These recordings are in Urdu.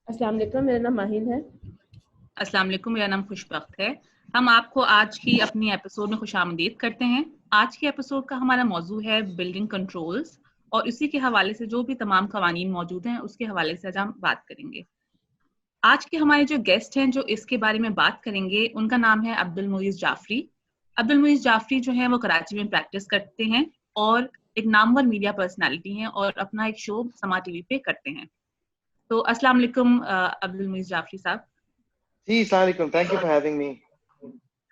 السلام علیکم، میرا نام ماہین ہے۔ السلام علیکم، میرا نام خوشبخت ہے۔ ہم آپ کو آج کی اپنی ایپیسوڈ میں خوش آمدید کرتے ہیں۔ آج کی ایپیسوڈ کا ہمارا موضوع ہے بلڈنگ کنٹرولز، اور اسی کے حوالے سے جو بھی تمام قوانین موجود ہیں اس کے حوالے سے آج ہم بات کریں گے۔ آج کے ہمارے جو گیسٹ ہیں جو اس کے بارے میں بات کریں گے، ان کا نام ہے عبدالمعیز جعفری۔ عبدالمعیز جعفری جو ہیں وہ کراچی میں پریکٹس کرتے ہیں اور ایک نامور میڈیا پرسنالٹی ہیں اور اپنا ایک شو سما ٹی وی پہ کرتے ہیں۔ تو السلام علیکم عبدالمعیز جعفری صاحب۔ جی السلام علیکم، thank you for having me.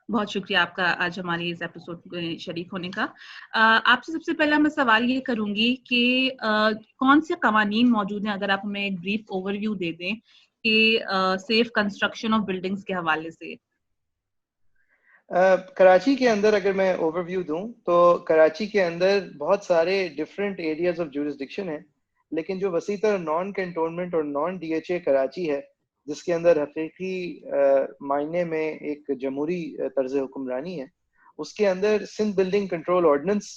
بہت شکریہ آپ کا آج ہماری اس ایپیسوڈ میں شریک ہونے کا۔ آپ سے سب سے پہلا میں سوال یہ کروں گی کہ کون سے قوانین موجود ہیں، اگر آپ ہمیں ایک بریف اوور ویو دے دیں کہ سیف کنسٹرکشن آف بلڈنگز کے حوالے سے۔ کراچی کے اندر اگر میں اوور ویو دوں تو کراچی کے اندر بہت سارے ڈفرینٹ ایریاز آف جورسڈکشن ہیں، لیکن جو وسیع تر نان کنٹونمنٹ اور non D H A Karachi ہے، جس کے اندر حقیقی معنی میں ایک جمہوری طرز حکمرانی ہے، اس کے اندر سندھ بلڈنگ کنٹرول آرڈیننس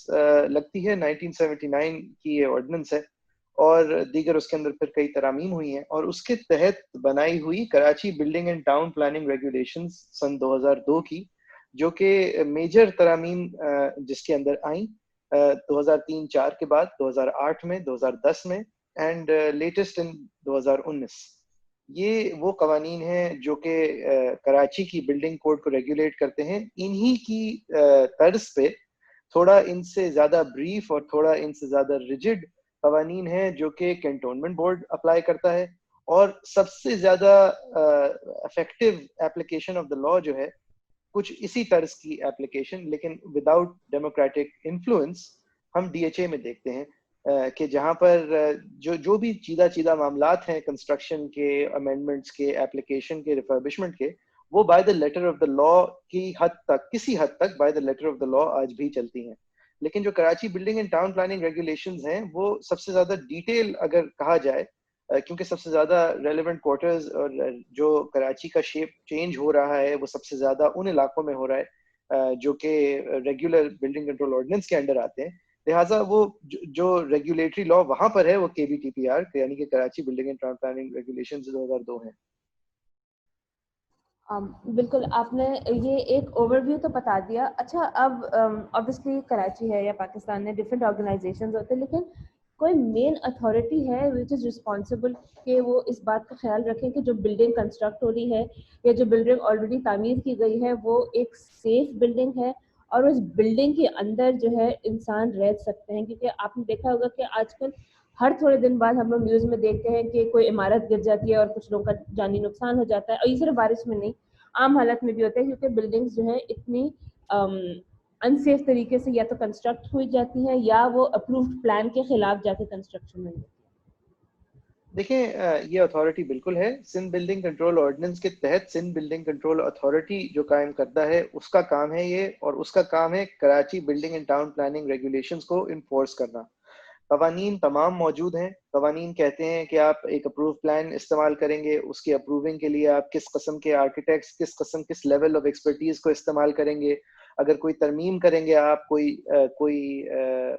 لگتی ہے، 1979 کی یہ آرڈیننس ہے، اور دیگر اس کے اندر پھر کئی ترامیم ہوئی ہیں، اور اس کے تحت بنائی ہوئی Karachi building and town planning regulations سن 2002 کی، جو کہ میجر ترامیم جس کے اندر آئیں 2003-4 کے بعد، 2008 میں، 2010 میں، اینڈ لیٹسٹ ان 2019۔ یہ وہ قوانین ہیں جو کہ کراچی کی بلڈنگ کوڈ کو ریگولیٹ کرتے ہیں۔ انہی کی طرز پہ تھوڑا ان سے زیادہ بریف اور تھوڑا ان سے زیادہ ریجڈ قوانین ہیں جو کہ کینٹونمنٹ بورڈ اپلائی کرتا ہے، اور سب سے زیادہ افیکٹو ایپلیکیشن آف دا لا جو ہے کچھ اسی طرز کی ایپلیکیشن، لیکن وداؤٹ ڈیموکریٹک انفلوئنس، ہم ڈی ایچ اے میں دیکھتے ہیں کہ جہاں پر جو بھی چیدہ معاملات ہیں کنسٹرکشن کے، امینڈمنٹس کے، ایپلیکیشن کے، ریفربشمنٹ کے، وہ by the letter of the law کی حد تک، کسی حد تک by the letter of the law آج بھی چلتی ہیں۔ لیکن جو Karachi building and town planning regulations ہیں، وہ سب سے زیادہ ڈیٹیل اگر کہا جائے، کیونکہ سب سے زیادہ ریلیونٹ کوارٹرز اور جو کراچی کا شیپ چینج ہو رہا ہے وہ سب سے زیادہ ان علاقوں میں ہو رہا ہے جو کہ ریگولر بلڈنگ کنٹرول آرڈیننس کے انڈر آتے ہیں، لہٰذا وہ جو ریگولیٹری لا وہاں پر ہے وہ کے بی ٹی پی آر، یعنی کہ Karachi building and town planning regulations 2002 ہیں۔ بالکل، آپ نے یہ ایک اوور ویو تو بتا دیا۔ اچھا، اب obviously کراچی ہے یا پاکستان میں ڈفرینٹ آرگنائزیشنز ہوتے ہیں، لیکن کوئی مین اتھارٹی ہے وچ از رسپانسبل کہ وہ اس بات کا خیال رکھیں کہ جو بلڈنگ کنسٹرکٹ ہو رہی ہے یا جو بلڈنگ آلریڈی تعمیر کی گئی ہے وہ ایک سیف بلڈنگ ہے، اور اس بلڈنگ کے اندر جو ہے انسان رہ سکتے ہیں؟ کیونکہ آپ نے دیکھا ہوگا کہ آج کل ہر تھوڑے دن بعد ہم لوگ نیوز میں دیکھتے ہیں کہ کوئی عمارت گر جاتی ہے اور کچھ لوگوں کا جانی نقصان ہو جاتا ہے، اور یہ صرف بارش میں نہیں، عام حالت میں بھی ہوتا ہے، کیونکہ بلڈنگز جو ہے اتنی انسیف طریقے سے یا تو کنسٹرکٹ ہوئی جاتی ہیں یا وہ اپرووڈ پلان کے خلاف جا کے کنسٹرکشن ہوئی۔ دیکھیں، یہ اتھارٹی بالکل ہے، سندھ بلڈنگ کنٹرول آرڈیننس کے تحت سندھ بلڈنگ کنٹرول اتھارٹی جو قائم کرتا ہے اس کا کام ہے یہ، اور اس کا کام ہے Karachi building and town planning regulations کو انفورس کرنا۔ قوانین تمام موجود ہیں، قوانین کہتے ہیں کہ آپ ایک اپروو پلان استعمال کریں گے، اس کی اپروونگ کے لیے آپ کس قسم کے آرکیٹیکٹس، کس لیول آف ایکسپرٹیز کو استعمال کریں گے، اگر کوئی ترمیم کریں گے آپ، کوئی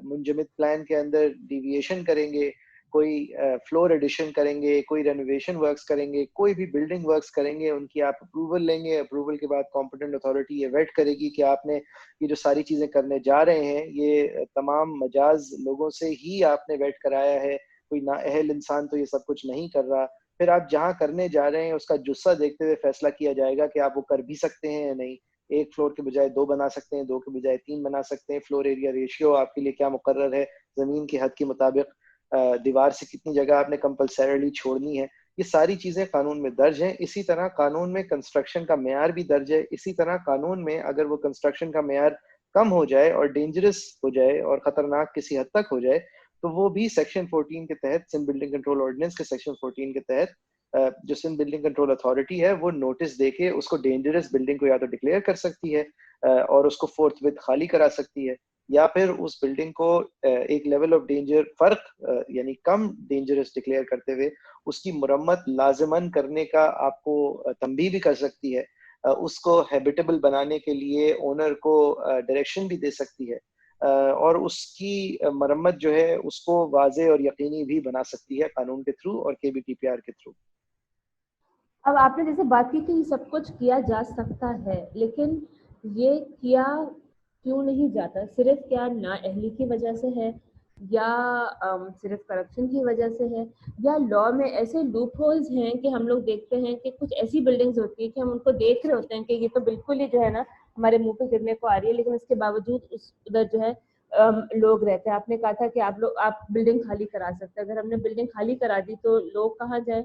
منجمد پلان کے اندر ڈیویشن کریں گے، کوئی فلور ایڈیشن کریں گے، کوئی رینوویشن ورکس کریں گے، کوئی بھی بلڈنگ ورکس کریں گے، ان کی آپ اپروول لیں گے۔ اپروول کے بعد کمپیٹنٹ اتھارٹی یہ ویٹ کرے گی کہ آپ نے یہ جو ساری چیزیں کرنے جا رہے ہیں یہ تمام مجاز لوگوں سے ہی آپ نے ویٹ کرایا ہے، کوئی نااہل انسان تو یہ سب کچھ نہیں کر رہا۔ پھر آپ جہاں کرنے جا رہے ہیں اس کا جثہ دیکھتے ہوئے فیصلہ کیا جائے گا کہ آپ وہ کر بھی سکتے ہیں یا نہیں۔ ایک فلور کے بجائے 2 بنا سکتے ہیں، 2 کے بجائے 3 بنا سکتے ہیں، فلور ایریا ریشیو آپ کے لیے کیا مقرر ہے، زمین کی حد کے مطابق دیوار سے کتنی جگہ آپ نے کمپلسریلی چھوڑنی ہے، یہ ساری چیزیں قانون میں درج ہیں۔ اسی طرح قانون میں کنسٹرکشن کا معیار بھی درج ہے۔ اسی طرح قانون میں اگر وہ کنسٹرکشن کا معیار کم ہو جائے اور ڈینجرس ہو جائے اور خطرناک کسی حد تک ہو جائے تو وہ بھی سیکشن 14 کے تحت، سندھ بلڈنگ کنٹرول آرڈیننس کے سیکشن 14 کے تحت جو سندھ بلڈنگ کنٹرول اتھارٹی ہے وہ نوٹس دے کے اس کو ڈینجرس بلڈنگ کو یا تو ڈکلیئر کر سکتی ہے اور اس کو فورتھ وتھ خالی کرا سکتی ہے، یا پھر اس بلڈنگ کو ایک لیول آف ڈینجر فرق یعنی کم ڈینجرس ڈکلیئر کرتے ہوئے اس کی مرمت لازماً کرنے کا آپ کو تنبیہ بھی کر سکتی ہے، اس کو ہیبیٹیبل بنانے کے لیے اونر کو ڈائریکشن بھی دے سکتی ہے، اور اس کی مرمت جو ہے اس کو واضح اور یقینی بھی بنا سکتی ہے قانون کے تھرو اور کے بی ٹی پی آر کے تھرو۔ اب آپ نے جیسے بات کی کہ یہ سب کچھ کیا جا سکتا ہے، لیکن یہ کیا کیوں نہیں جاتا؟ صرف کیا نااہلی کی وجہ سے ہے، یا صرف کرپشن کی وجہ سے ہے، یا لا میں ایسے لوپ ہولز ہیں کہ ہم لوگ دیکھتے ہیں کہ کچھ ایسی بلڈنگز ہوتی ہیں کہ ہم ان کو دیکھ رہے ہوتے ہیں کہ یہ تو بالکل ہی جو ہے نا ہمارے منہ پہ گرنے کو آ رہی ہے، لیکن اس کے باوجود اس ادھر جو ہے لوگ رہتے ہیں. آپ نے کہا تھا کہ آپ بلڈنگ خالی کرا سکتے ہیں. اگر ہم نے بلڈنگ خالی کرا دی تو لوگ کہاں جائیں؟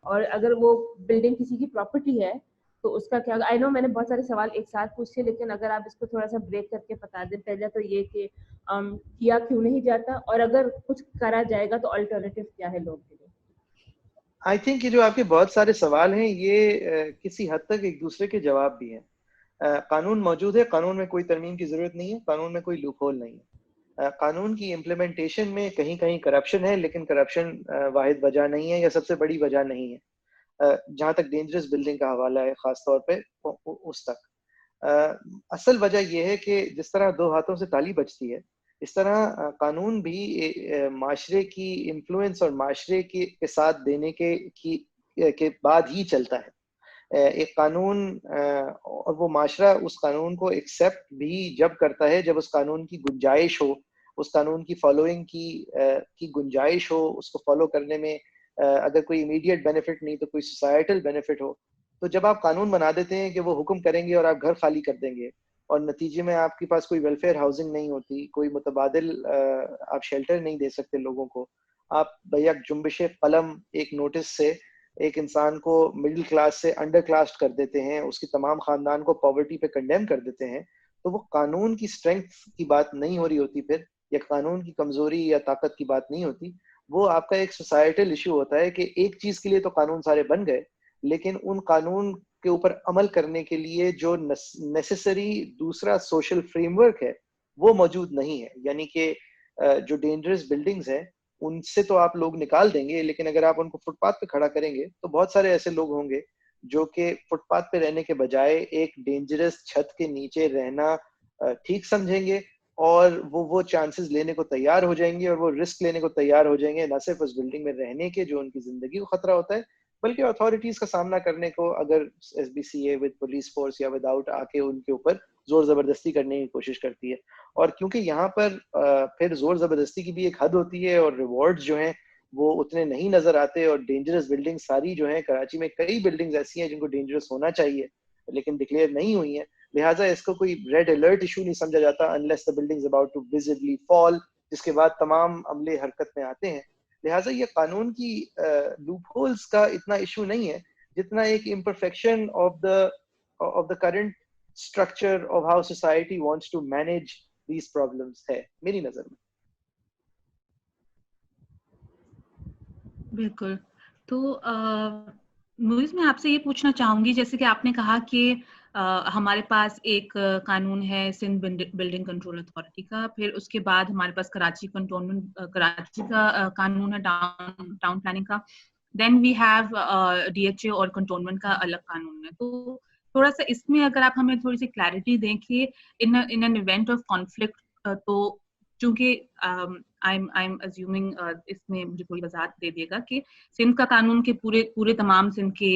اور اگر وہ بلڈنگ کسی کی پراپرٹی ہے تو اس کا کیا؟ آئی نو میں نے بہت سارے سوال ایک ساتھ پوچھے، لیکن اگر آپ اس کو تھوڑا سا بریک کر کے بتا دیں. پہلے تو یہ کہ کیا کیوں نہیں جاتا، اور اگر کچھ کرا جائے گا تو الٹرنیٹیو کیا ہے لوگ کے لیے؟ آئی تھنک یہ جو آپ کے بہت سارے سوال ہیں یہ کسی حد تک ایک دوسرے کے جواب بھی ہیں. قانون موجود ہے، قانون میں کوئی ترمیم کی ضرورت نہیں ہے، قانون میں کوئی لوپ ہول نہیں ہے. قانون کی امپلیمنٹیشن میں کہیں کہیں کرپشن ہے، لیکن کرپشن واحد وجہ نہیں ہے یا سب سے بڑی وجہ نہیں ہے. جہاں تک ڈینجرس بلڈنگ کا حوالہ ہے خاص طور پہ اس تک اصل وجہ یہ ہے کہ جس طرح دو ہاتھوں سے تالی بجتی ہے، اس طرح قانون بھی معاشرے کی انفلوئنس اور معاشرے کے ساتھ دینے کے بعد ہی چلتا ہے. ایک قانون اور وہ معاشرہ اس قانون کو ایکسیپٹ بھی جب کرتا ہے جب اس قانون کی گنجائش ہو، اس قانون کی فالوئنگ کی گنجائش ہو، اس کو فالو کرنے میں اگر کوئی امیڈیٹ بینیفٹ نہیں تو کوئی سوسائٹل بینیفٹ ہو. تو جب آپ قانون بنا دیتے ہیں کہ وہ حکم کریں گے اور آپ گھر خالی کر دیں گے، اور نتیجے میں آپ کے پاس کوئی ویلفیئر ہاؤسنگ نہیں ہوتی، کوئی متبادل آپ شیلٹر نہیں دے سکتے لوگوں کو، آپ بیک جنبش قلم ایک نوٹس سے ایک انسان کو مڈل کلاس سے انڈر کلاس کر دیتے ہیں، اس کی تمام خاندان کو پاورٹی پہ کنڈیم کر دیتے ہیں، تو وہ قانون کی اسٹرینتھ کی بات نہیں ہو رہی ہوتی پھر، یا قانون کی کمزوری یا طاقت کی بات نہیں ہوتی. وہ آپ کا ایک سوسائٹل ایشو ہوتا ہے کہ ایک چیز کے لیے تو قانون سارے بن گئے، لیکن ان قانون کے اوپر عمل کرنے کے لیے جو نیسیسری دوسرا سوشل فریم ورک ہے وہ موجود نہیں ہے. یعنی کہ جو ڈینجرس بلڈنگز ہیں ان سے تو آپ لوگ نکال دیں گے، لیکن اگر آپ ان کو فٹ پاتھ پہ کھڑا کریں گے تو بہت سارے ایسے لوگ ہوں گے جو کہ فٹ پاتھ پہ رہنے کے بجائے ایک ڈینجرس چھت کے نیچے رہنا ٹھیک سمجھیں گے، اور وہ چانسز لینے کو تیار ہو جائیں گے، اور وہ رسک لینے کو تیار ہو جائیں گے، نہ صرف اس بلڈنگ میں رہنے کے جو ان کی زندگی کو خطرہ ہوتا ہے، بلکہ اتھارٹیز کا سامنا کرنے کو اگر S B C A with police force یا وداؤٹ آ کے ان کے اوپر زور زبردستی کرنے کی کوشش کرتی ہے. اور کیونکہ یہاں پر پھر زور زبردستی کی بھی ایک حد ہوتی ہے، اور ریوارڈز جو ہیں وہ اتنے نہیں نظر آتے، اور ڈینجرس بلڈنگ ساری جو ہیں کراچی میں کئی بلڈنگز ایسی ہیں جن کو ڈینجرس ہونا چاہیے لیکن ڈکلیئر نہیں ہوئی ہیں، لہٰذا اس کو کوئی ریڈ الرٹ ایشو نہیں سمجھا جاتا unless the building is about to visibly fall، جس کے بعد تمام عملے حرکت میں آتے ہیں. لہٰذا یہ قانون کی لوپ ہولز کا اتنا ایشو نہیں ہے جتنا ایک imperfection of the current structure of how society wants to manage these problems ہے میری نظر میں. بالکل. تو مویز میں آپ سے یہ پوچھنا چاہوں گی، جیسے کہ آپ نے کہا کہ ہمارے پاس ایک قانون ہے سندھ بلڈنگ کنٹرول اتھارٹی کا، پھر اس کے بعد ہمارے پاس کراچی کا قانون ہے ٹاؤن پلاننگ کا، then we have D H A اور کنٹونمنٹ کا الگ قانون ہے. تو تھوڑا سا اس میں اگر آپ ہمیں تھوڑی سی کلیئرٹی دیں کہ in an event of conflict, تو چونکہ I'm assuming اس میں مجھے تھوڑی وضاحت دے دیے گا کہ سندھ کا قانون کے پورے تمام سندھ کے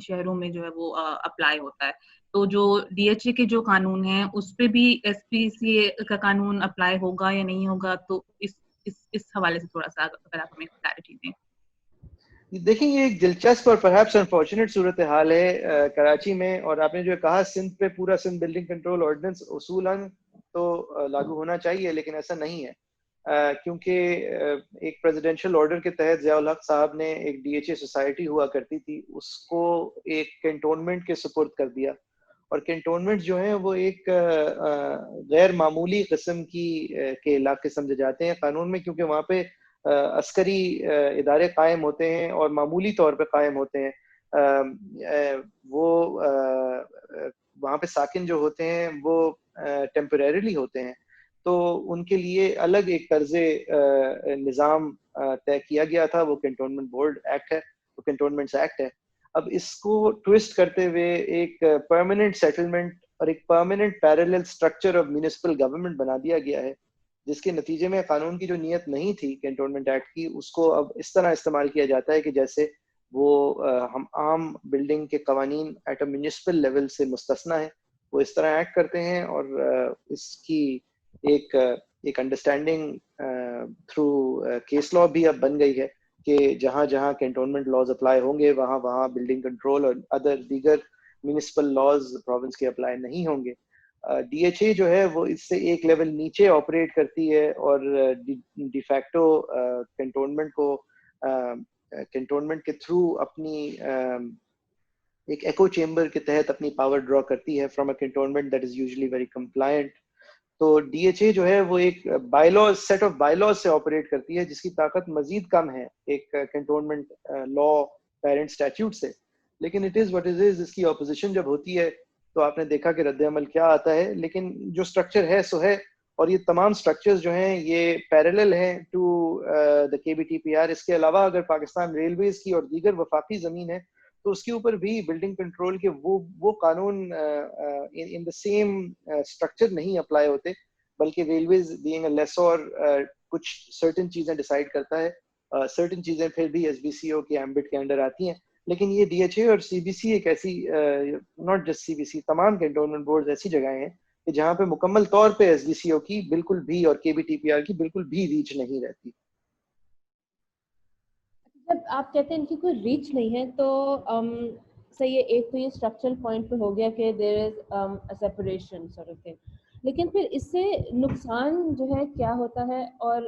شہروں میں جو ہے وہ اپلائی ہوتا ہے، تو جو ڈی ایچ اے کے جو قانون ہیں اس پہ بھی ایس پی سی اے کا قانون اپلائی ہوگا یا نہیں ہوگا؟ تو اس حوالے سے تھوڑا سا اگر آپ ہمیں کلیئرٹی دیں. دیکھیں یہ ایک دلچسپ اور پرہیپس انفارچونیٹ صورتحال ہے کراچی میں، اور آپ نے جو کہا سندھ پہ پورا سندھ بلڈنگ کنٹرول آرڈیننس اصولاً تو لاگو ہونا چاہیے، لیکن ایسا نہیں ہے، کیونکہ ایک پریزیڈینشیل آرڈر کے تحت ضیاء الحق صاحب نے ایک ڈی ایچ اے سوسائٹی ہوا کرتی تھی اس کو ایک کینٹونمنٹ کے سپرد کر دیا، اور کینٹونمنٹ جو ہیں وہ ایک غیر معمولی قسم کے علاقے سمجھے جاتے ہیں قانون میں، کیونکہ وہاں پہ عسکری ادارے قائم ہوتے ہیں اور معمولی طور پہ قائم ہوتے ہیں. وہ وہاں پہ ساکن جو ہوتے ہیں وہ ٹیمپریریلی ہوتے ہیں، تو ان کے لیے الگ ایک طرز نظام طے کیا گیا تھا، وہ کنٹونمنٹ بورڈ ایکٹ ہے، وہ کنٹونمنٹس ایکٹ ہے. اب اس کو ٹوسٹ کرتے ہوئے ایک پرماننٹ سیٹلمنٹ اور ایک permanent parallel structure of municipal government بنا دیا گیا ہے، جس کے نتیجے میں قانون کی جو نیت نہیں تھی کنٹونمنٹ ایکٹ کی، اس کو اب اس طرح استعمال کیا جاتا ہے کہ جیسے وہ ہم عام بلڈنگ کے قوانین ایٹ اے میونسپل لیول سے مستثنا ہے، وہ اس طرح ایکٹ کرتے ہیں، اور اس کی ایک انڈرسٹینڈنگ تھرو کیس لا بھی اب بن گئی ہے کہ جہاں جہاں کنٹونمنٹ لاز اپلائی ہوں گے وہاں وہاں بلڈنگ کنٹرول اور ادر دیگر میونسپل لاز پروونس کے اپلائی نہیں ہوں گے. ڈی ایچ اے جو ہے وہ اس سے ایک لیول نیچے آپریٹ کرتی ہے، اور ڈی فیکٹو کنٹونمنٹ کے تھرو اپنی ایک ایکو چیمبر کے تحت اپنی پاور ڈرا کرتی ہے from a cantonment that is usually very compliant. تو ڈی ایچ اے جو ہے وہ ایک bylaws set of bylaws سے آپریٹ کرتی ہے جس کی طاقت مزید کم ہے ایک کنٹونمنٹ لا پیرنٹ اسٹیچیوٹ سے، لیکن اٹ از واٹ از از. اس کی اپوزیشن جب ہوتی ہے تو آپ نے دیکھا کہ رد عمل کیا آتا ہے، لیکن جو اسٹرکچر ہے سو ہے، اور یہ تمام اسٹرکچرز جو ہیں یہ پیرالل ہیں ٹو دا کے بی ٹی پی آر. اس کے علاوہ اگر پاکستان ریلویز کی اور دیگر وفاقی زمین ہے تو اس کے اوپر بھی بلڈنگ کنٹرول کے وہ قانون ان دا سیم اسٹرکچر نہیں اپلائی ہوتے، بلکہ ریلویز بینگ اے لیسور کچھ سرٹن چیزیں ڈیسائیڈ کرتا ہے، سرٹن چیزیں پھر بھی ایس بی سی او کے ایمبٹ کے انڈر آتی ہیں. لیکن یہ ڈی ایچ اے اور سی بی سی ایک ایسی not just C B C, تمام کنٹونمنٹ بورڈز ایسی جگہیں ہیں کہ جہاں پہ مکمل طور پہ ایس بی سی او کی بالکل بھی اور کے بی ٹی پی آر کی بالکل بھی ریچ نہیں رہتی. جب آپ کہتے ہیں ان کی کوئی ریچ نہیں ہے تو صحیح ہے، ایک تو یہ اسٹرکچرل پوائنٹ پہ ہو گیا کہ دیر از سیپریشن سارٹ آف تھنگ، لیکن پھر اس سے نقصان جو ہے کیا ہوتا ہے اور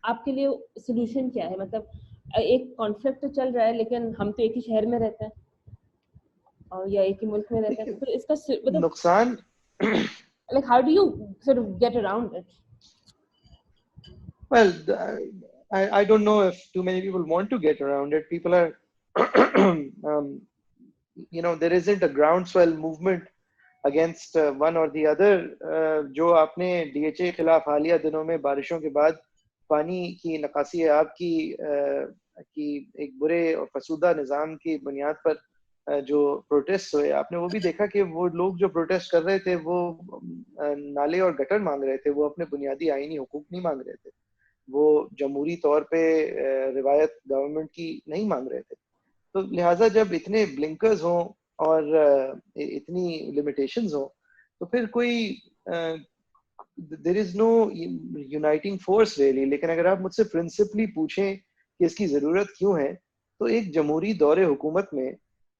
آپ کے لیے سولوشن کیا ہے؟ مطلب ایک کانفلکٹ تو چل رہا ہے لیکن ہم تو ایک ہی شہر میں رہتے ہیں اور یا ایک ہی ملک میں رہتے ہیں، تو پھر اس کا مطلب نقصان like how do you sort of get around it? Well, I don't know if too many people want to get around it. People are, there isn't a groundswell movement against one or the other. جو آپ نے ڈی ایچ اے خلاف حالیہ دنوں میں بارشوں کے بعد پانی کی نکاسی آب کی ایک برے اور فسودہ نظام کی بنیاد پر جو پروٹیسٹ ہوئے، آپ نے وہ بھی دیکھا کہ وہ لوگ جو پروٹیسٹ کر رہے تھے وہ نالے اور گٹر مانگ رہے تھے، وہ اپنے بنیادی آئینی حقوق نہیں مانگ رہے تھے، وہ جمہوری طور پہ روایت گورنمنٹ کی نہیں مانگ رہے تھے. تو لہٰذا جب اتنے بلنکرز ہوں اور اتنی لمیٹیشنز ہوں تو پھر کوئی دیر از نو یونائٹنگ فورس ریئلی. لیکن اگر آپ مجھ سے پرنسپلی پوچھیں کہ اس کی ضرورت کیوں ہے، تو ایک جمہوری دور حکومت میں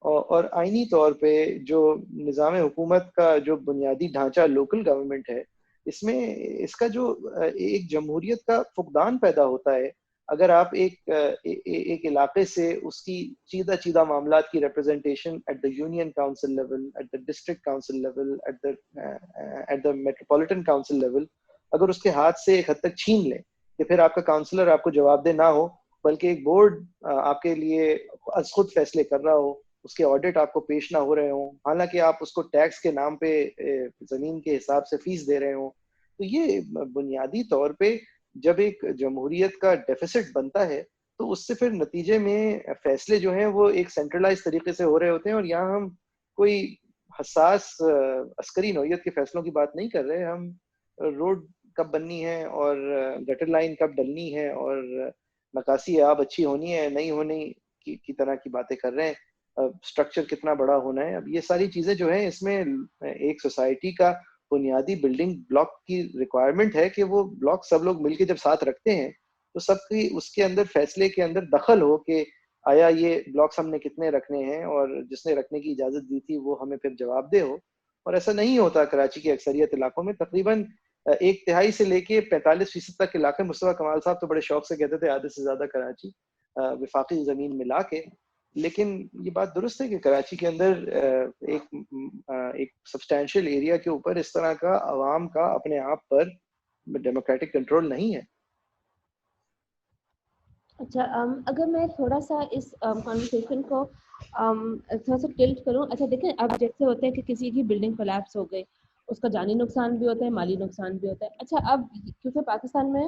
اور آئینی طور پہ جو نظام حکومت کا جو بنیادی ڈھانچہ لوکل گورنمنٹ ہے، اس میں اس کا جو ایک جمہوریت کا فقدان پیدا ہوتا ہے اگر آپ ایک علاقے سے اس کی چیدہ معاملات کی representation at the union council level, at the district council level, at the metropolitan council level اگر اس کے ہاتھ سے ایک حد تک چھین لیں کہ پھر آپ کا کاؤنسلر آپ کو جواب دہ نہ ہو بلکہ ایک بورڈ آپ کے لیے از خود فیصلے کر رہا ہو، اس کے آڈٹ آپ کو پیش نہ ہو رہے ہوں، حالانکہ آپ اس کو ٹیکس کے نام پہ زمین کے حساب سے فیس دے رہے ہوں. تو یہ بنیادی طور پہ جب ایک جمہوریت کا ڈیفیسٹ بنتا ہے تو اس سے پھر نتیجے میں فیصلے جو ہیں وہ ایک سینٹرلائز طریقے سے ہو رہے ہوتے ہیں، اور یہاں ہم کوئی حساس عسکری نوعیت کے فیصلوں کی بات نہیں کر رہے. ہم روڈ کب بننی ہے اور گٹر لائن کب ڈلنی ہے اور نکاسی آب اچھی ہونی ہے نہیں ہونی کی طرح کی باتیں کر رہے ہیں. اسٹرکچر کتنا بڑا ہونا ہے، اب یہ ساری چیزیں جو ہیں اس میں ایک سوسائٹی کا بنیادی بلڈنگ بلاک کی ریکوائرمنٹ ہے کہ وہ بلاک سب لوگ مل کے جب ساتھ رکھتے ہیں تو سب کی اس کے اندر فیصلے کے اندر دخل ہو کہ آیا یہ بلاکس ہم نے کتنے رکھنے ہیں اور جس نے رکھنے کی اجازت دی تھی وہ ہمیں پھر جواب دہ ہو. اور ایسا نہیں ہوتا کراچی کی اکثریت علاقوں میں. تقریباً 1/3 سے لے کے 45% تک علاقے مصطفیٰ کمال صاحب تو بڑے شوق سے کہتے تھے آدھے سے زیادہ کراچی وفاقی زمین ملا کے. لیکن یہ بات درست ہے کہ کراچی کے اندر ایک سبسٹینشیل ایریا کے اوپر اس طرح کا عوام کا اپنے آپ پر ڈیموکریٹک کنٹرول نہیں ہے. اچھا اگر میں تھوڑا سا اس کانورسیشن کو تھوڑا سا ٹلٹ کروں. اچھا دیکھیں اب جیسے ہوتا ہے کہ کسی کی بلڈنگ کولیپس ہو گئی، اس کا جانی نقصان بھی ہوتا ہے، مالی نقصان بھی ہوتا ہے. اچھا اب کیونکہ پاکستان میں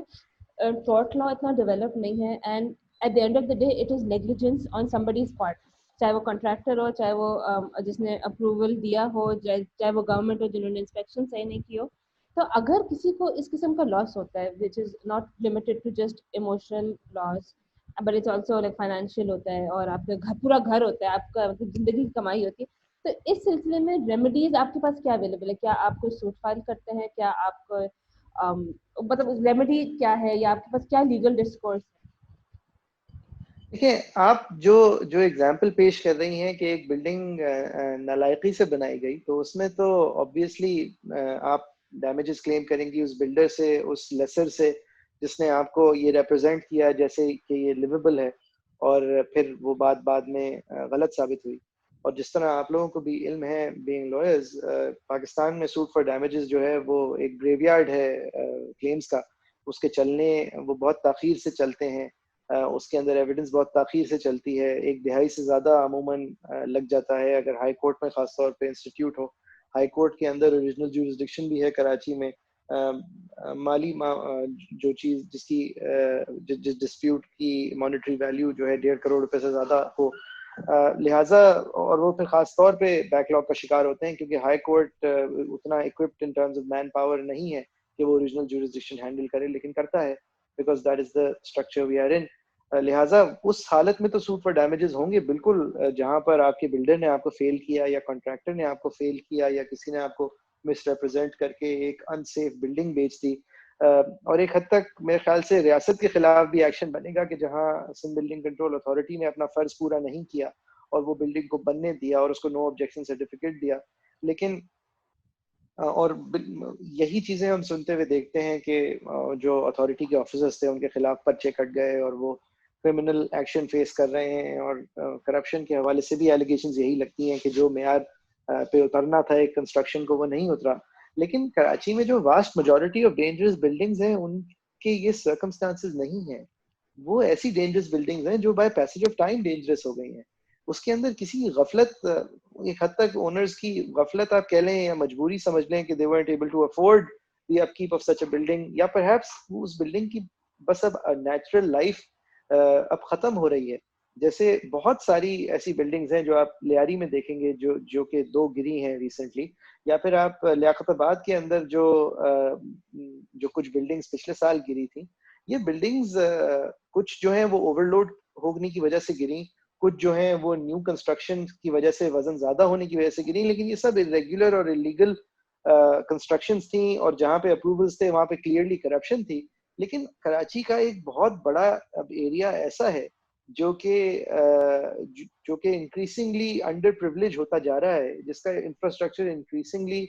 ٹورٹ لا اتنا ڈیولپ نہیں ہے and at the end of the day it is negligence on somebody's part، چاہے وہ کنٹریکٹر ہو، چاہے وہ جس نے اپروول دیا ہو، چاہے وہ گورنمنٹ ہو جنہوں نے انسپیکشن صحیح نہیں کی ہو. تو اگر کسی کو اس قسم کا لاس ہوتا ہے which is not limited to just emotional loss but it's also like financial ہوتا ہے اور آپ کا گھر پورا گھر ہوتا ہے, آپ کا مطلب زندگی کی کمائی ہوتی ہے. تو اس سلسلے میں ریمیڈیز آپ کے پاس کیا اویلیبل ہے؟ کیا آپ کوئی سوٹ فائل کرتے ہیں؟ کیا آپ کو مطلب ریمیڈی کیا ہے, یا آپ کے پاس کیا لیگل ڈسکورس ہے؟ دیکھیں, آپ جو ایگزامپل پیش کر رہی ہیں کہ ایک بلڈنگ نالائقی سے بنائی گئی, تو اس میں تو آبویسلی آپ ڈیمیجز کلیم کریں گی اس بلڈر سے, اس لیسر سے جس نے آپ کو یہ ریپرزینٹ کیا جیسے کہ یہ لیویبل ہے, اور پھر وہ بات بعد میں غلط ثابت ہوئی. اور جس طرح آپ لوگوں کو بھی علم ہے بینگ لائرز, پاکستان میں سوٹ فار ڈیمیجز جو ہے وہ ایک گریو یارڈ ہے کلیمز کا. اس کے چلنے وہ بہت تاخیر سے چلتے ہیں, اس کے اندر ایویڈنس بہت تاخیر سے چلتی ہے, 1 دہائی سے زیادہ عموماً لگ جاتا ہے. اگر ہائی کورٹ میں خاص طور پہ انسٹیٹیوٹ ہو, ہائی کورٹ کے اندر اوریجنل جورسڈکشن بھی ہے کراچی میں, مالی جو چیز جس کی جس ڈسپیوٹ کی مانیٹری ویلیو جو ہے 1.5 کروڑ روپے سے زیادہ ہو, لہٰذا اور وہ پھر خاص طور پہ بیک لاگ کا شکار ہوتے ہیں, کیونکہ ہائی کورٹ اتنا occupied in terms of manpower نہیں ہے کہ وہ اوریجنل جورسڈکشن ہینڈل کرے, لیکن کرتا ہے because that is the structure we are in. لہٰذا اس حالت میں تو سوٹ فار ڈیمیجز ہوں گے بالکل, جہاں پر آپ کے بلڈر نے آپ کو فیل کیا, یا کانٹریکٹر نے آپ کو فیل کیا, یا کسی نے آپ کو مس ریپرزینٹ کر کے ایک ان سیف بلڈنگ بیچ دی. اور ایک حد تک میرے خیال سے ریاست کے خلاف بھی ایکشن بنے گا کہ جہاں سندھ بلڈنگ کنٹرول اتھارٹی نے اپنا فرض پورا نہیں کیا اور وہ بلڈنگ کو بننے دیا اور اس کو نو آبجیکشن سرٹیفکیٹ دیا. لیکن اور یہی چیزیں ہم سنتے ہوئے دیکھتے ہیں کہ جو اتھارٹی کے آفیسرز تھے ان کے خلاف پرچے کٹ گئے اور وہ کرمنل ایکشن فیس کر رہے ہیں, اور کرپشن کے حوالے سے بھی ایلیگیشنز یہی لگتی ہیں کہ جو معیار پہ اترنا تھا ایک کنسٹرکشن کو وہ نہیں اترا. لیکن کراچی میں جو vast majority of dangerous buildings ہیں ان کے یہ سرکمسٹانسز نہیں ہیں. وہ ایسی ڈینجرس بلڈنگز ہیں جو by passage of time dangerous ہو گئی ہیں. اس کے اندر کسی غفلت, ایک حد تک اونرز کی غفلت آپ کہہ لیں یا مجبوری سمجھ لیں کہ they weren't able to afford the upkeep of such a building, یا perhaps اس بلڈنگ کی بس اب نیچرل لائف اب ختم ہو رہی ہے. جیسے بہت ساری ایسی بلڈنگز ہیں جو آپ لیاری میں دیکھیں گے جو کہ 2 گری ہیں ریسنٹلی, یا پھر آپ لیاقت آباد کے اندر جو کچھ بلڈنگز پچھلے سال گری تھیں. یہ بلڈنگز کچھ جو ہیں وہ اوور لوڈ ہونے کی وجہ سے گریں, کچھ جو ہیں وہ نیو کنسٹرکشن کی وجہ سے وزن زیادہ ہونے کی وجہ سے گریں, لیکن یہ سب irregular اور illegal کنسٹرکشنز تھیں, اور جہاں پہ اپروولز تھے وہاں پہ کلیئرلی کرپشن تھی. لیکن کراچی کا ایک بہت بڑا اب ایریا ایسا ہے جو کہ انکریزنگلی انڈر پریولیج ہوتا جا رہا ہے, جس کا انفراسٹرکچر انکریزنگلی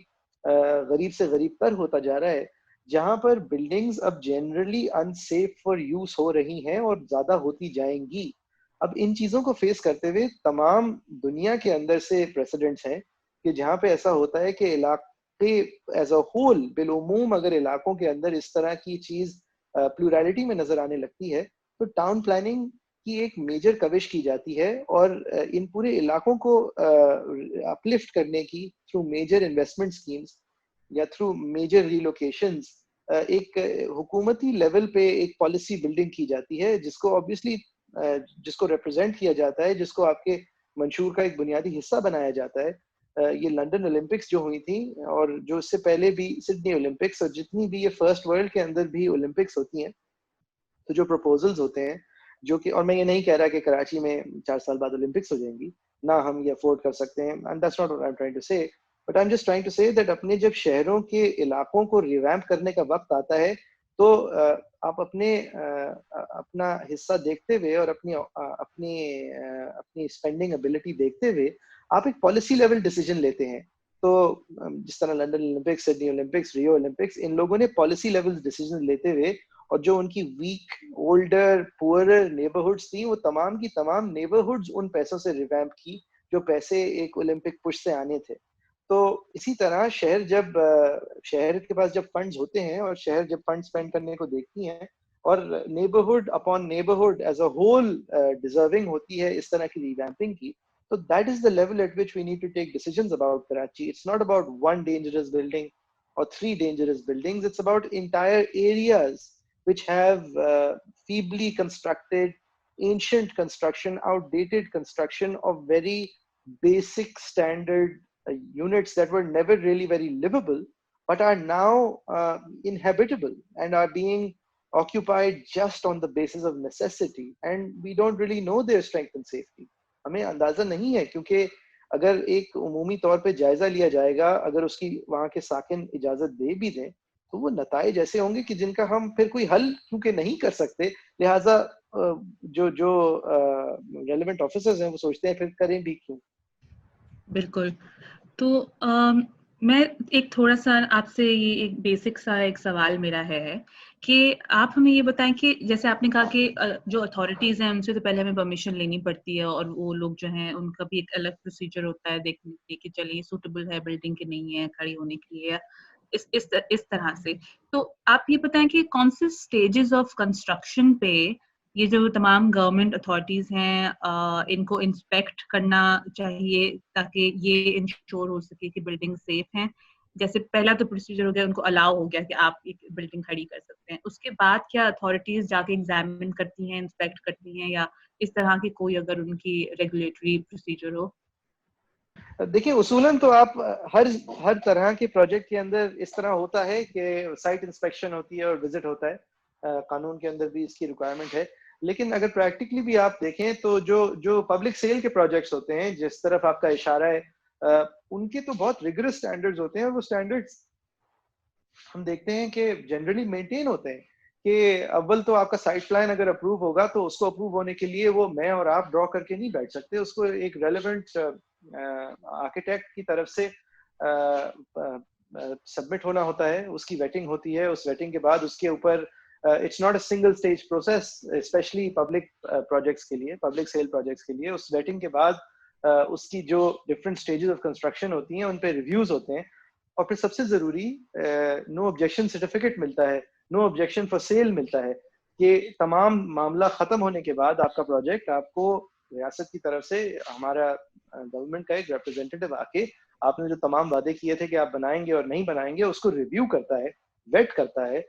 غریب سے غریب تر ہوتا جا رہا ہے, جہاں پر بلڈنگز اب جنرلی انسیف فار یوز ہو رہی ہیں اور زیادہ ہوتی جائیں گی. اب ان چیزوں کو فیس کرتے ہوئے تمام دنیا کے اندر سے پریسیڈنٹس ہیں کہ جہاں پہ ایسا ہوتا ہے کہ علاقے ایز اے ہول بالعموم اگر علاقوں کے اندر اس طرح کی چیز پلورالٹی میں نظر آنے لگتی ہے, تو ٹاؤن پلاننگ کی ایک میجر کوش کی جاتی ہے, اور ان پورے علاقوں کو اپلفٹ کرنے کی تھرو میجر انویسٹمنٹ اسکیمز یا تھرو میجر ریلوکیشنز ایک حکومتی لیول پہ ایک پالیسی بلڈنگ کی جاتی ہے, جس کو آبویسلی جس کو ریپرزینٹ کیا جاتا ہے, جس کو آپ کے منشور کا ایک بنیادی حصہ بنایا جاتا ہے. یہ لنڈن اولمپکس جو ہوئی تھیں, اور جو اس سے پہلے بھی سڈنی اولمپکس, اور جتنی بھی یہ فرسٹ ورلڈ کے اندر بھی اولمپکس ہوتی ہیں, تو جو پروپوزلز ہوتے ہیں جو کہ, اور میں یہ نہیں کہہ رہا کہ کراچی میں 4 سال بعد اولمپکس ہو جائیں گی, نہ ہم یہ افورڈ کر سکتے ہیں, and that's not what I'm trying to say, but I'm just trying to say that اپنے جب شہروں کے علاقوں کو ریویمپ کرنے کا وقت آتا ہے, تو آپ اپنا حصہ دیکھتے ہوئے اور اپنی اسپینڈنگ ایبلٹی دیکھتے ہوئے آپ ایک پالیسی لیول ڈیسیجن لیتے ہیں. تو جس طرح London Olympics, Sydney Olympics, Rio Olympics, ان لوگوں نے پالیسی لیول ڈیسیجن لیتے ہوئے, اور جو ان کی ویک, اولڈر, پورر نیبرہڈز تھیں, وہ تمام کی تمام نیبرہڈز ان پیسوں سے ریویمپ کی جو پیسے ایک اولمپک پش سے آنے تھے. تو اسی طرح شہر کے پاس جب فنڈز ہوتے ہیں, اور شہر جب فنڈ اسپینڈ کرنے کو دیکھتی ہیں, اور neighbourhood upon neighbourhood as a whole deserving ہوتی ہے اس طرح کی ریویمپنگ کی, so that is the level at which we need to take decisions about Karachi. It's not about one dangerous building or 3 dangerous buildings. It's about entire areas which have feebly constructed, ancient construction, outdated construction of very basic standard units that were never really very livable, but are now inhabitable and are being occupied just on the basis of necessity, and we don't really know their strength and safety. ہمیں اندازہ نہیں ہے, کیونکہ اگر ایک عمومی طور پہ جائزہ لیا جائے گا, اگر اس کی وہاں کے ساکن اجازت دے بھی دیں, تو وہ نتائج ایسے ہوں گے کہ جن کا ہم پھر کوئی حل کیونکہ نہیں کر سکتے, لہٰذا جو ریلیونٹ آفیسرز ہیں وہ سوچتے ہیں پھر کریں بھی کیوں. بالکل. تو میں ایک تھوڑا سا آپ سے یہ ایک بیسک سا ایک سوال میرا ہے کہ آپ ہمیں یہ بتائیں کہ جیسے آپ نے کہا کہ جو اتھارٹیز ہیں ان سے تو پہلے ہمیں پرمیشن لینی پڑتی ہے, اور وہ لوگ جو ہیں ان کا بھی ایک الگ پروسیجر ہوتا ہے دیکھنے کے لیے کہ چلیے سوٹیبل ہے بلڈنگ کے نہیں ہے کھڑی ہونے کے لیے, اس طرح سے. تو آپ یہ بتائیں کہ کون سے اسٹیجز آف کنسٹرکشن پہ یہ جو تمام گورنمنٹ اتھارٹیز ہیں ان کو انسپیکٹ کرنا چاہیے تاکہ یہ انشور ہو سکے کہ بلڈنگ سیف ہیں. جیسے پہلا تو پروسیجر ہو گیا, ان کو الاؤ ہو گیا کہ آپ ایک بلڈنگ کھڑی کر سکتے ہیں, اس کے بعد کیا اتھارٹیز جا کے ایگزامن کرتی ہیں, انسپیکٹ کرتی ہیں, یا اس طرح کی کوئی اگر ان کی ریگولیٹری پروسیجر ہو؟ دیکھیں اصولاً تو آپ ہر طرح کے پروجیکٹ کے اندر اس طرح ہوتا ہے کہ سائٹ انسپیکشن ہوتی ہے اور وزٹ ہوتا ہے, قانون کے اندر بھی اس کی ریکوائرمنٹ ہے. لیکن اگر پریکٹیکلی بھی آپ دیکھیں تو جو پبلک سیل کے پروجیکٹس ہوتے ہیں جس طرف آپ کا اشارہ ہے, ان کے تو بہت ریگرس سٹینڈرڈز ہوتے ہیں, اور وہ سٹینڈرڈز ہم دیکھتے ہیں کہ جنرلی مینٹین ہوتے ہیں. کہ اول تو آپ کا سائٹ پلان اگر اپروو ہوگا تو اس کو اپروو ہونے کے لیے وہ میں اور آپ ڈرا کر کے نہیں بیٹھ سکتے, اس کو ایک ریلیونٹ آرکیٹیکٹ کی طرف سے سبمٹ ہونا ہوتا ہے, اس کی ویٹنگ ہوتی ہے, اس ویٹنگ کے بعد اس کے اوپر it's not a single stage process, especially public projects کے لیے, پبلک سیل پروجیکٹس کے لیے. اس ویٹنگ کے بعد اس کی جو ڈفرینٹ اسٹیجز آف کنسٹرکشن ہوتی ہیں ان پہ ریویوز ہوتے ہیں, اور پھر سب سے ضروری نو آبجیکشن سرٹیفکیٹ ملتا ہے, نو آبجیکشن فار سیل ملتا ہے, کہ تمام معاملہ ختم ہونے کے بعد آپ کا پروجیکٹ آپ کو ریاست کی طرف سے ہمارا گورنمنٹ کا ایک ریپرزینٹیو آ کے آپ نے جو تمام وعدے کیے تھے کہ آپ بنائیں گے اور نہیں بنائیں گے اس کو ریویو کرتا ہے, ویٹ کرتا ہے.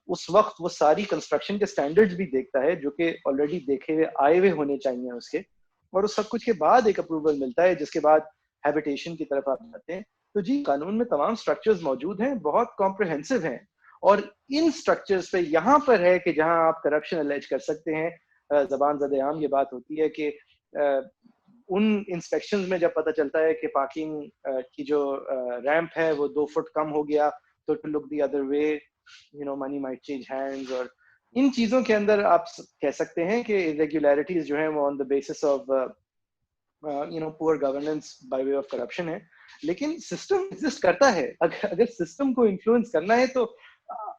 اس وقت وہ ساری کنسٹرکشن کے سٹینڈرڈز بھی دیکھتا ہے جو کہ آلریڈی دیکھے ہوئے آئے ہوئے ہونے چاہیے اس کے, اور اس سب کچھ کے بعد ایک اپروول ملتا ہے, جس کے بعد ہیبیٹیشن کی طرف آپ جاتے ہیں. تو جی قانون میں تمام سٹرکچرز موجود ہیں, بہت کمپریہنسو ہیں, اور ان سٹرکچرز پہ یہاں پر ہے کہ جہاں آپ کرپشن الیج کر سکتے ہیں. زبان زد عام یہ بات ہوتی ہے کہ ان انسپیکشنز میں جب پتہ چلتا ہے کہ پارکنگ کی جو ریمپ ہے وہ 2 فٹ کم ہو گیا, تو to look the other way, you know money might change hands, اور ان چیزوں کے اندر آپ کہہ سکتے ہیں کہ irregularities جو ہیں وہ on the basis of you know poor governance by way of corruption ہے. لیکن سسٹم ایگزسٹ کرتا ہے, اگر سسٹم کو انفلوئنس کرنا ہے تو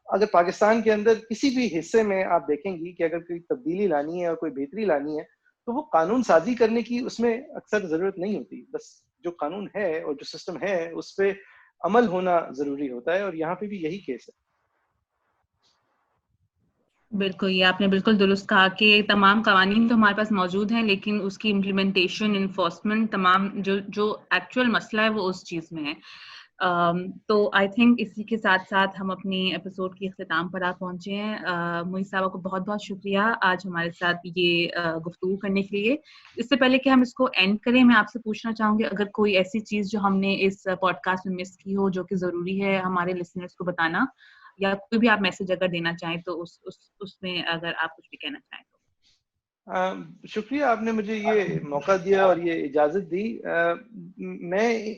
اگر پاکستان کے اندر کسی بھی حصے میں آپ دیکھیں گی کہ اگر کوئی تبدیلی لانی ہے اور کوئی بہتری لانی ہے تو وہ قانون سازی کرنے کی اس میں اکثر ضرورت نہیں ہوتی, بس جو قانون ہے اور جو سسٹم ہے اس پہ عمل ہونا ضروری ہوتا ہے, اور یہاں پہ بھی یہی کیس ہے. بالکل, یہ آپ نے بالکل درست کہا کہ تمام قوانین تو ہمارے پاس موجود ہیں, لیکن اس کی امپلیمنٹیشن, انفورسمنٹ, تمام جو ایکچوئل مسئلہ ہے وہ اس چیز میں ہے. تو آئی تھنک اسی کے ساتھ ساتھ ہم اپنی ایپیسوڈ کی اختتام پر آ پہنچے ہیں. معین صاحبہ کو بہت بہت شکریہ آج ہمارے ساتھ یہ گفتگو کرنے کے لیے. اس سے پہلے کہ ہم اس کو اینڈ کریں, میں آپ سے پوچھنا چاہوں گی اگر کوئی ایسی چیز جو ہم نے اس پوڈ کاسٹ میں مس کی ہو جو کہ ضروری ہے ہمارے لسنرس کو بتانا, یا کوئی بھی آپ میسج اگر دینا چاہیں تو اس میں اگر آپ کچھ بھی کہنا چاہیں تو. شکریہ, آپ نے مجھے یہ موقع دیا اور یہ اجازت دی. میں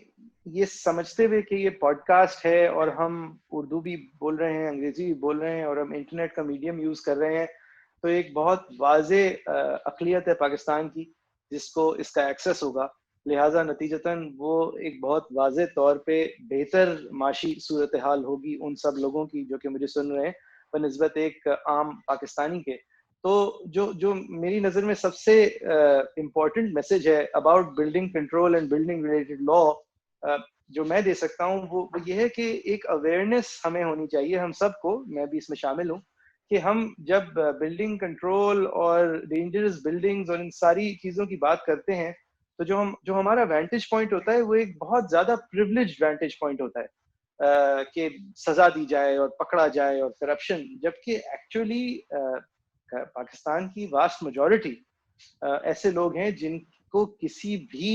یہ سمجھتے ہوئے کہ یہ پوڈ کاسٹ ہے اور ہم اردو بھی بول رہے ہیں, انگریزی بھی بول رہے ہیں, اور ہم انٹرنیٹ کا میڈیم یوز کر رہے ہیں, تو ایک بہت واضح اقلیت ہے پاکستان کی جس کو اس کا ایکسیس ہوگا. لہٰذا نتیجتاً وہ ایک بہت واضح طور پہ بہتر معاشی صورتحال ہوگی ان سب لوگوں کی جو کہ مجھے سن رہے ہیں بنسبت ایک عام پاکستانی کے. تو جو میری نظر میں سب سے امپورٹنٹ میسج ہے about building control and building related law جو میں دے سکتا ہوں وہ یہ ہے کہ ایک اویئرنیس ہمیں ہونی چاہیے ہم سب کو, میں بھی اس میں شامل ہوں, کہ ہم جب بلڈنگ کنٹرول اور ڈینجرس بلڈنگز اور ان ساری چیزوں کی بات کرتے ہیں تو جو ہمارا وینٹیج پوائنٹ ہوتا ہے وہ ایک بہت زیادہ پریولیجڈ وینٹیج پوائنٹ ہوتا ہے کہ سزا دی جائے اور پکڑا جائے اور کرپشن, جبکہ ایکچولی پاکستان کی واسٹ میجورٹی ایسے لوگ ہیں جن کو کسی بھی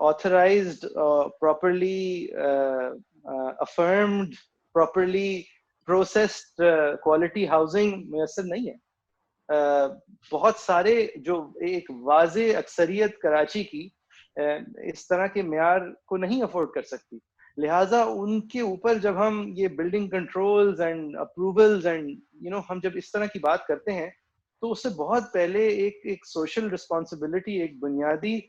authorised properly affirmed properly processed quality housing میسر نہیں ہے. بہت سارے جو ایک واضح اکثریت کراچی کی اس طرح کے معیار کو نہیں افورڈ کر سکتی. لہٰذا ان کے اوپر جب ہم یہ building controls and approvals and ہم جب اس طرح کی بات کرتے ہیں تو اس سے بہت پہلے ایک سوشل رسپانسبلٹی, ایک بنیادی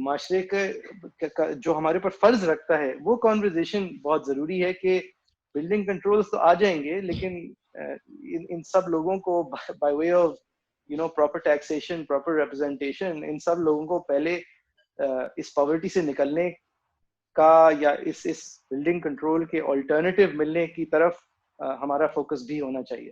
معاشرے کا جو ہمارے پر فرض رکھتا ہے, وہ کانورزیشن بہت ضروری ہے کہ بلڈنگ کنٹرولز تو آ جائیں گے لیکن ان سب لوگوں کو by way of proper taxation, proper representation, ان سب لوگوں کو پہلے اس پاورٹی سے نکلنے کا یا اس بلڈنگ کنٹرول کے آلٹرنیٹیو ملنے کی طرف ہمارا فوکس بھی ہونا چاہیے.